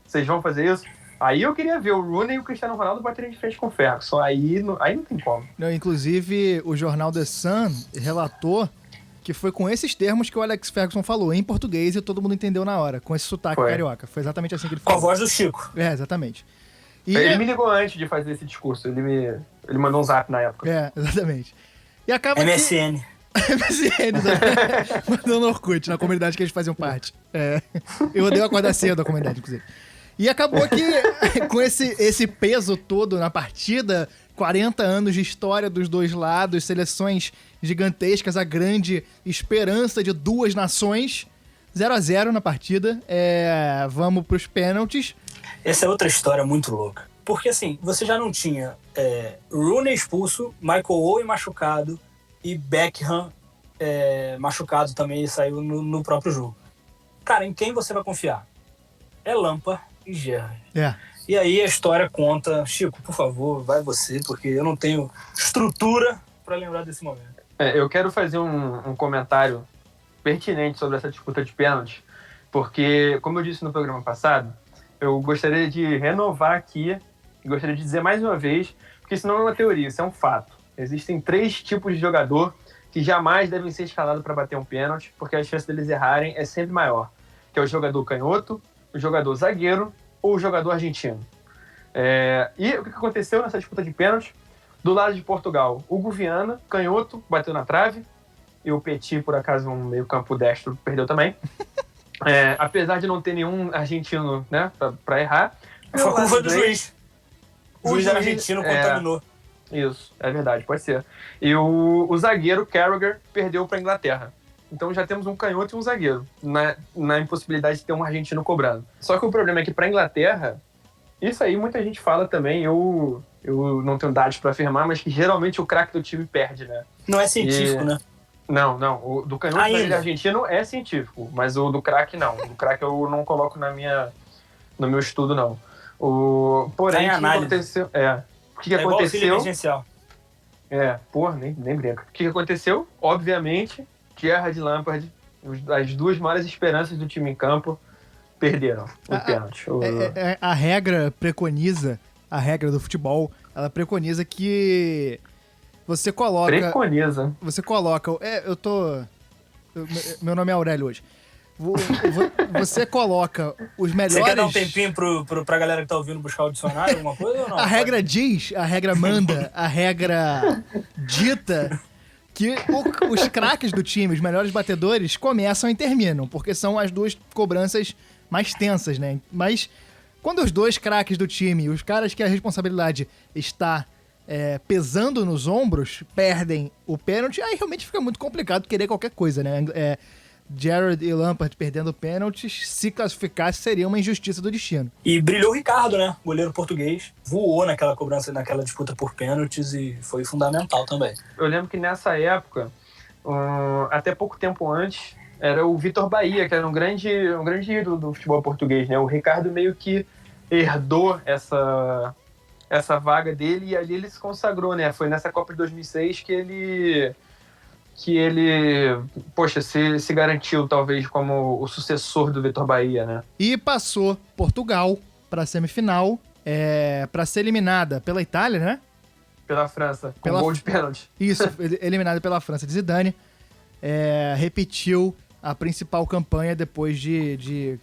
Vocês vão fazer isso? Aí eu queria ver o Rooney e o Cristiano Ronaldo baterem de frente com o Ferguson. Aí não tem como. Não, inclusive, o jornal The Sun relatou que foi com esses termos que o Alex Ferguson falou, em português, e todo mundo entendeu na hora, com esse sotaque Foi. carioca. Foi exatamente assim que ele Com a falou. voz do Chico. É, exatamente. E Ele me ligou antes de fazer esse discurso. Ele mandou um zap na época. É, exatamente. E acaba MSN. MSN, exatamente. Mandou no Orkut, na comunidade que eles faziam parte. É. Eu odeio acordar cedo da comunidade, inclusive. E acabou que, com esse peso todo na partida, 40 anos de história dos dois lados, seleções gigantescas, a grande esperança de duas nações, 0-0 na partida. Vamos pros pênaltis. Essa é outra história muito louca. Porque, assim, você já não tinha Rooney expulso, Michael Owen machucado e Beckham machucado também e saiu no próprio jogo. Cara, em quem você vai confiar? É Lampard e Gerrard. E aí a história conta... Chico, por favor, vai você, porque eu não tenho estrutura para lembrar desse momento. Eu quero fazer um comentário pertinente sobre essa disputa de pênalti, porque, como eu disse no programa passado, eu gostaria de renovar aqui, gostaria de dizer mais uma vez, porque isso não é uma teoria, isso é um fato. Existem 3 tipos de jogador que jamais devem ser escalados para bater um pênalti, porque a chance deles errarem é sempre maior, que é o jogador canhoto, o jogador zagueiro ou o jogador argentino. E o que aconteceu nessa disputa de pênalti? Do lado de Portugal, Hugo Viana, canhoto, bateu na trave, e o Petit, por acaso, um meio-campo destro, perdeu também. Apesar de não ter nenhum argentino, né, pra errar. Foi culpa do juiz. O juiz juiz, argentino contaminou. Isso, é verdade, pode ser. E o zagueiro, Carragher, perdeu pra Inglaterra. Então já temos um canhoto e um zagueiro, na impossibilidade de ter um argentino cobrando. Só que o problema é que pra Inglaterra, isso aí muita gente fala também, eu não tenho dados pra afirmar, mas que geralmente o craque do time perde, né? Não é científico, né? Não. O do canhoto do argentino é científico, mas o do craque não. O do craque eu não coloco no meu estudo, não. Porém, o que aconteceu... O que igual auxílio emergencial. Nem brinca. O que aconteceu? Obviamente, Gerrard e Lampard, as duas maiores esperanças do time em campo, perderam o pênalti. A regra preconiza, a regra do futebol, ela preconiza que você coloca... Preconiza? Você coloca... Meu nome é Aurélio hoje. Você coloca os melhores... Você quer dar um tempinho pra galera que tá ouvindo buscar o dicionário, alguma coisa ou não? A regra diz, a regra manda, a regra dita que os craques do time, os melhores batedores, começam e terminam, porque são as duas cobranças mais tensas, né? Mas quando os dois craques do time, os caras que a responsabilidade está pesando nos ombros, perdem o pênalti, aí realmente fica muito complicado querer qualquer coisa, né? Gerrard e Lampard perdendo pênaltis, se classificasse, seria uma injustiça do destino. E brilhou o Ricardo, né? Goleiro português. Voou naquela cobrança, naquela disputa por pênaltis e foi fundamental também. Eu lembro que nessa época, até pouco tempo antes, era o Vitor Bahia, que era um grande ídolo do futebol português, né? O Ricardo meio que herdou essa vaga dele e ali ele se consagrou, né? Foi nessa Copa de 2006 que ele poxa, se garantiu talvez como o sucessor do Vitor Bahia, né? E passou Portugal para a semifinal, para ser eliminada pela Itália, né? Pela França, com gol de pênalti. Isso, eliminada pela França de Zidane. Repetiu a principal campanha depois de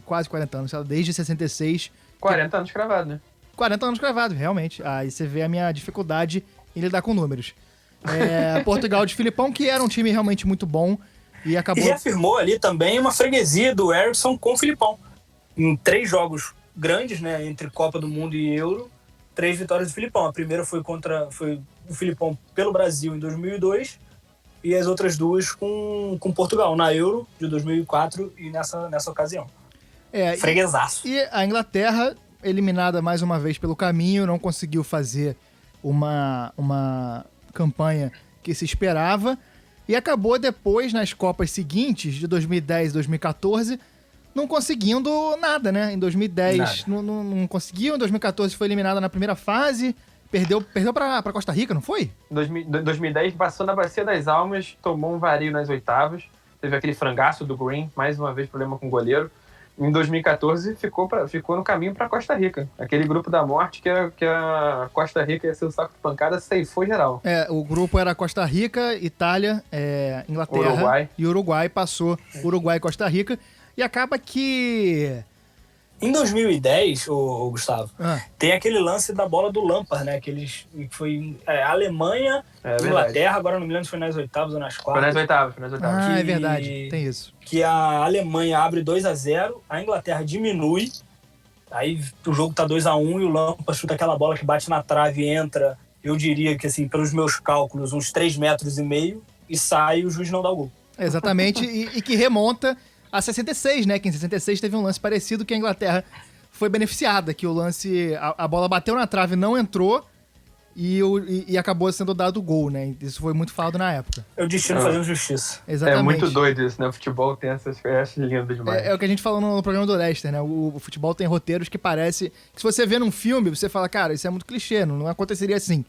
quase 40 anos, desde 66. 40 anos cravado, né? 40 anos cravado, realmente. Aí você vê a minha dificuldade em lidar com números. Portugal de Filipão, que era um time realmente muito bom e acabou... E reafirmou ali também uma freguesia do Eriksson com o Filipão. Em 3 jogos grandes, né, entre Copa do Mundo e Euro, 3 vitórias do Filipão. A primeira foi o Filipão pelo Brasil em 2002 e as outras 2 com Portugal, na Euro de 2004 e nessa ocasião. Freguesaço. E a Inglaterra, eliminada mais uma vez pelo caminho, não conseguiu fazer uma campanha que se esperava e acabou depois, nas Copas seguintes, de 2010 e 2014, não conseguindo nada, né? Em 2010 não conseguiu, em 2014 foi eliminada na primeira fase, Perdeu pra Costa Rica, não foi? 2010 passou na Bacia das Almas, tomou um vario nas oitavas, teve aquele frangaço do Green, mais uma vez problema com o goleiro. Em 2014 ficou no caminho para Costa Rica. Aquele grupo da morte que a Costa Rica ia ser o saco de pancada, ceifou geral. O grupo era Costa Rica, Itália, Inglaterra Uruguai. E Uruguai passou Uruguai e Costa Rica. E acaba que... Em 2010, o Gustavo, tem aquele lance da bola do Lampard, né? Que foi Alemanha, Inglaterra, agora não me lembro se foi nas oitavas ou nas quartas. Foi nas oitavas. É verdade, tem isso. Que a Alemanha abre 2-0, a Inglaterra diminui, aí o jogo tá 2-1 e o Lampard chuta aquela bola que bate na trave e entra, eu diria que, assim, pelos meus cálculos, uns 3,5 metros e sai e o juiz não dá o gol. Exatamente, e que remonta a 66, né? Que em 66 teve um lance parecido que a Inglaterra foi beneficiada, que o lance, a bola bateu na trave, não entrou e acabou sendo dado o gol, né? Isso foi muito falado na época. É o destino fazendo justiça. Exatamente. É muito doido isso, né? O futebol tem essas coisas lindas demais. É o que a gente falou no programa do Leicester, né? O futebol tem roteiros que parece... Que se você vê num filme, você fala, cara, isso é muito clichê, não aconteceria assim.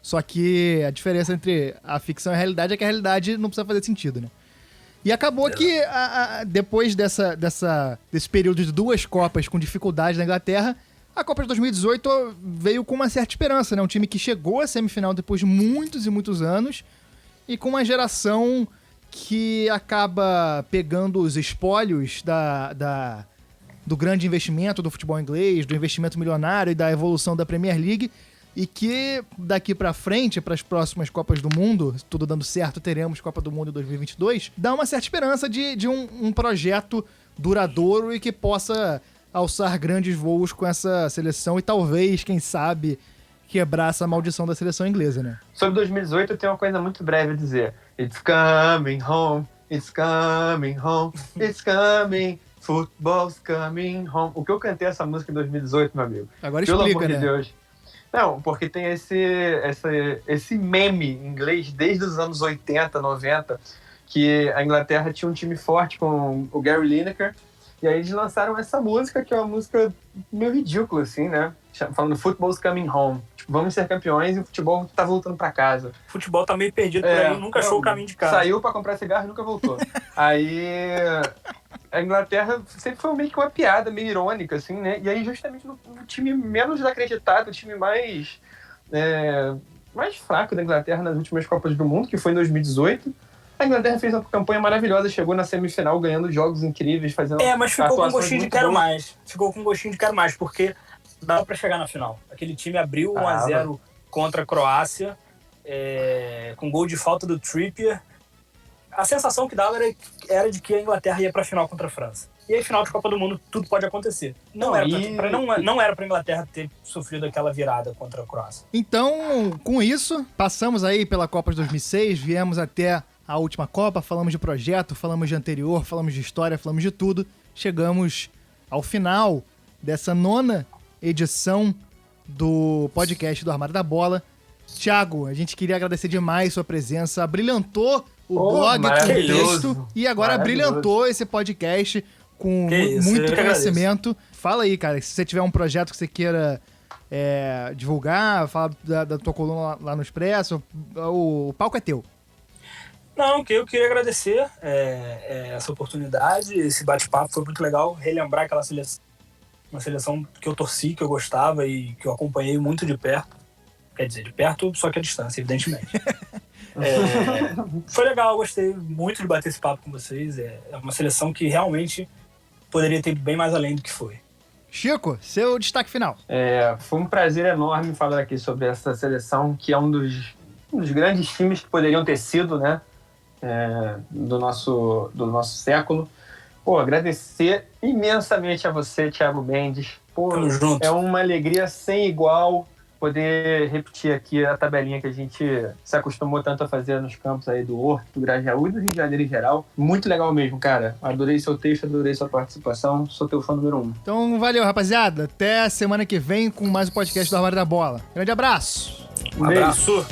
Só que a diferença entre a ficção e a realidade é que a realidade não precisa fazer sentido, né? E acabou que, depois desse período de 2 Copas com dificuldade na Inglaterra, a Copa de 2018 veio com uma certa esperança, né? Um time que chegou à semifinal depois de muitos e muitos anos e com uma geração que acaba pegando os espólios do grande investimento do futebol inglês, do investimento milionário e da evolução da Premier League, e que daqui pra frente, para as próximas Copas do Mundo, tudo dando certo, teremos Copa do Mundo em 2022, dá uma certa esperança de um projeto duradouro e que possa alçar grandes voos com essa seleção e talvez, quem sabe, quebrar essa maldição da seleção inglesa, né? Sobre 2018 eu tenho uma coisa muito breve a dizer. It's coming home, it's coming home, it's coming, football's coming home. O que eu cantei essa música em 2018, meu amigo? Agora Pelo explica, amor né? de Deus. Não, porque tem esse meme em inglês desde os anos 80, 90, que a Inglaterra tinha um time forte com o Gary Lineker, e aí eles lançaram essa música, que é uma música meio ridícula, assim, né? Falando Football's coming home. Tipo, vamos ser campeões e o futebol tá voltando pra casa. O futebol tá meio perdido por aí, nunca achou o caminho de casa. Saiu pra comprar cigarro e nunca voltou. Aí a Inglaterra sempre foi meio que uma piada, meio irônica, assim, né? E aí justamente no time menos desacreditado, o time mais fraco da Inglaterra nas últimas Copas do Mundo, que foi em 2018, a Inglaterra fez uma campanha maravilhosa, chegou na semifinal ganhando jogos incríveis, fazendo mas ficou com gostinho de quero boas. mais. Ficou com gostinho de quero mais, porque dava pra chegar na final. Aquele time abriu 1-0 contra a Croácia, com gol de falta do Trippier. A sensação que dava era de que a Inglaterra ia pra final contra a França. E aí, final de Copa do Mundo, tudo pode acontecer. Não era pra Inglaterra ter sofrido aquela virada contra a Croácia. Então, com isso, passamos aí pela Copa de 2006, viemos até a última Copa, falamos de projeto, falamos de anterior, falamos de história, falamos de tudo. Chegamos ao final dessa 9ª edição do podcast do Armário da Bola. Thiago, a gente queria agradecer demais sua presença, brilhantou o blog com texto e agora brilhantou esse podcast com muito conhecimento. Fala aí, cara, se você tiver um projeto que você queira divulgar, fala da tua coluna lá no Expresso, o palco é teu. Não, que eu queria agradecer essa oportunidade, esse bate-papo foi muito legal, relembrar aquela seleção, uma seleção que eu torci, que eu gostava e que eu acompanhei muito de perto. Quer dizer, de perto, só que a distância, evidentemente. Foi legal, gostei muito de bater esse papo com vocês. É uma seleção que realmente poderia ter bem mais além do que foi. Chico, seu destaque final. Foi um prazer enorme falar aqui sobre essa seleção, que é um dos grandes times que poderiam ter sido, né, do nosso século. Pô, agradecer imensamente a você, Thiago Mendes. Pô, tamo junto. É uma alegria sem igual poder repetir aqui a tabelinha que a gente se acostumou tanto a fazer nos campos aí do Horto, do Grajaú e do Rio de Janeiro em geral. Muito legal mesmo, cara. Adorei seu texto, adorei sua participação. Sou teu fã número 1. Então, valeu, rapaziada. Até a semana que vem com mais um podcast do Armário da Bola. Grande abraço. Um abraço.